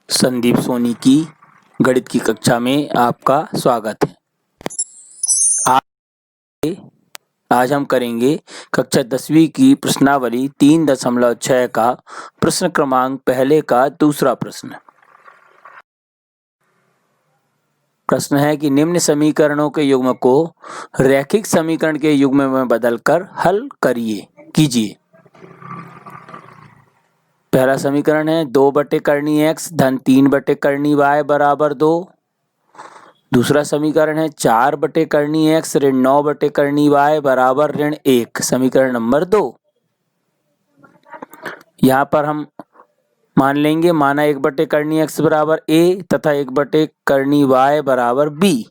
संदीप सोनी की गणित की कक्षा में आपका स्वागत है। आज हम करेंगे कक्षा 10वीं की प्रश्नावली 3.6 का प्रश्न क्रमांक पहले का दूसरा प्रश्न। प्रश्न है कि निम्न समीकरणों के युग्म को रैखिक समीकरण के युग्म में बदलकर हल कीजिए। पहला समीकरण है 2/करनी x धन 3/करनी y बराबर 2। दूसरा समीकरण है 4/करनी x ऋण 9/करनी y बराबर ऋण 1। समीकरण नंबर 2। यहाँ पर हम मान लेंगे माना 1/करनी x बराबर a तथा 1/करनी y बराबर b।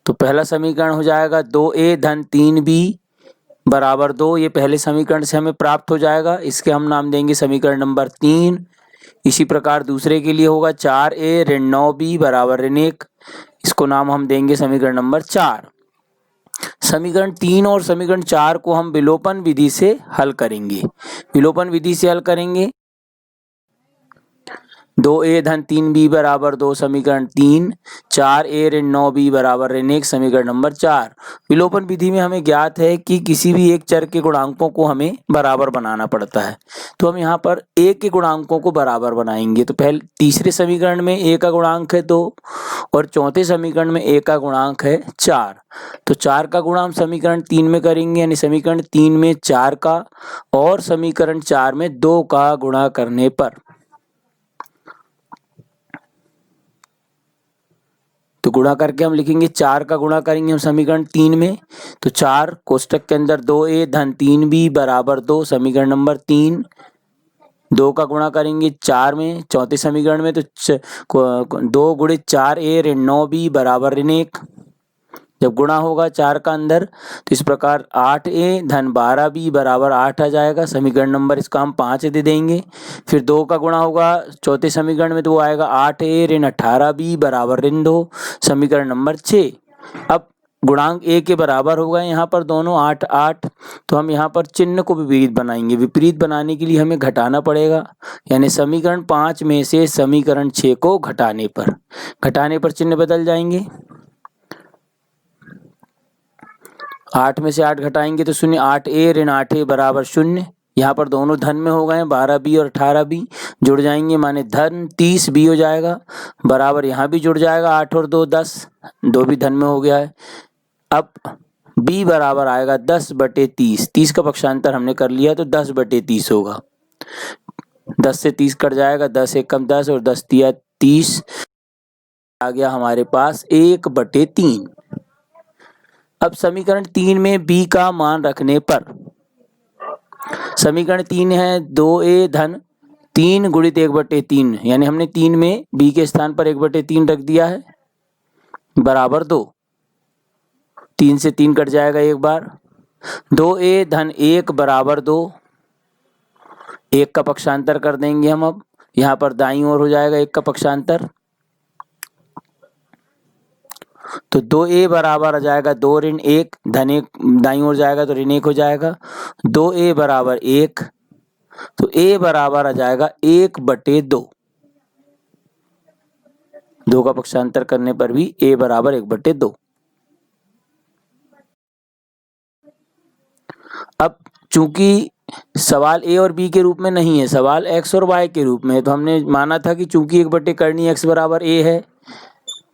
तो पहला समीकरण हो जाएगा 2a धन 3b बराबर 2। ये पहले समीकरण से हमें प्राप्त हो जाएगा, इसके हम नाम देंगे समीकरण नंबर 3। इसी प्रकार दूसरे के लिए होगा 4a ऋण 9b बराबर ऋण 1। इसको नाम हम देंगे समीकरण नंबर 4। समीकरण 3 और समीकरण 4 को हम विलोपन विधि से हल करेंगे। विलोपन विधि से हल करेंगे 2a धन 3b बराबर 2 समीकरण 3, 4a ऋण 9b बराबर ऋण 1 समीकरण नंबर 4। विलोपन विधि में हमें ज्ञात है कि किसी भी एक चर के गुणांकों को हमें बराबर बनाना पड़ता है, तो हम यहाँ पर a के गुणांकों को बराबर बनाएंगे। तो पहले तीसरे समीकरण में a का गुणांक है 2 और चौथे समीकरण में a का गुणांक है 4। तो 4 का गुणा हम समीकरण 3 में करेंगे, यानी समीकरण 3 में 4 का और समीकरण 4 में 2 का गुणा करने पर, तो गुणा करके हम लिखेंगे 4 का गुणा करेंगे हम समीकरण 3 में, तो 4 कोष्टक के अंदर 2a धन 3b बराबर 2 समीकरण नंबर 3। 2 का गुणा करेंगे 4 में चौथे समीकरण में, तो 2 गुणित 4a ऋण 9b बराबर ऋण 1। जब गुणा होगा 4 का अंदर तो इस प्रकार 8a धन 12b बराबर 8 आ जाएगा। समीकरण नंबर इसका हम 5 दे देंगे। फिर 2 का गुणा होगा चौथे समीकरण में, तो वो आएगा 8a ऋण 18b बराबर ऋण 2 समीकरण नंबर 6। अब गुणांक a के बराबर हो गए यहाँ पर दोनों 8 8, तो हम यहाँ पर चिन्ह को विपरीत बनाएंगे। विपरीत बनाने के लिए हमें घटाना पड़ेगा, यानी समीकरण 5 में से समीकरण 6 को घटाने पर चिन्ह बदल जाएंगे। 8 में से 8 घटाएंगे तो 0, 8a ऋण 8a बराबर 0। यहाँ पर दोनों धन में हो गए 12b और 18b जुड़ जाएंगे, माने धन 30b हो जाएगा बराबर यहाँ भी जुड़ जाएगा 8 और 2 10, 2 भी धन में हो गया है। अब b बराबर आएगा 10/30। 30 का पक्षांतर हमने कर लिया तो 10/30 होगा। 10 से 30 कट जाएगा, 10 एक कम 10 और 10 तिया 30 आ गया हमारे पास 1/3। अब समीकरण 3 में b का मान रखने पर, समीकरण 3 है 2a धन 3 गुणित 1/3, यानी हमने 3 में b के स्थान पर 1/3 रख दिया है बराबर 2। 3 से 3 कट जाएगा एक बार। 2a धन 1 बराबर 2। 1 का पक्षांतर कर देंगे हम। अब यहाँ पर दाईं ओर हो जाएगा 1 का पक्षांतर, तो 2a बराबर आ जाएगा 2 ऋण 1 धन 1 दाईं ओर जाएगा तो ऋण 1 हो जाएगा। 2a बराबर 1, तो a बराबर आ जाएगा 1/2। 2 का पक्षांतर करने पर भी a बराबर 1/2। अब चूंकि सवाल a और b के रूप में नहीं है, सवाल x और y के रूप में है, तो हमने माना था कि चूंकि 1/करनी x बराबर a है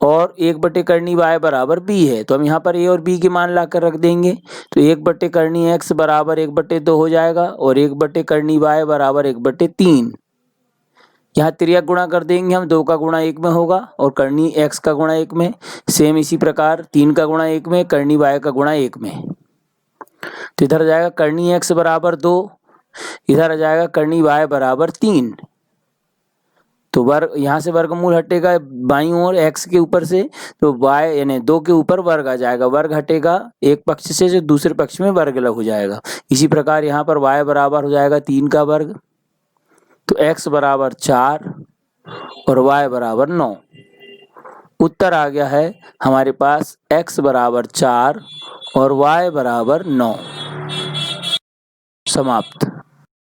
और 1/करनी y बराबर b है, तो हम यहाँ पर a और b के मान लाकर रख देंगे। तो 1/करनी x बराबर 1/2 हो जाएगा और 1/करनी y बराबर 1/3। यहाँ तिर्यक गुणा कर देंगे हम, 2 का गुणा 1 में होगा और करनी x का गुणा 1 में। सेम इसी प्रकार 3 का गुणा 1 में, करनी y का गुणा 1 में। तो इधर आ जाएगा करनी x बराबर 2, इधर आ जाएगा करनी y बराबर 3। तो वर्ग यहाँ से वर्गमूल हटेगा बाईं ओर x के ऊपर से, तो y यानी 2 के ऊपर वर्ग आ जाएगा। वर्ग हटेगा एक पक्ष से जो दूसरे पक्ष में वर्ग लग हो जाएगा। इसी प्रकार यहाँ पर y बराबर हो जाएगा 3 का वर्ग, तो x बराबर 4 और y बराबर 9। उत्तर आ गया है हमारे पास x बराबर 4 और y बराबर 9। समाप्त।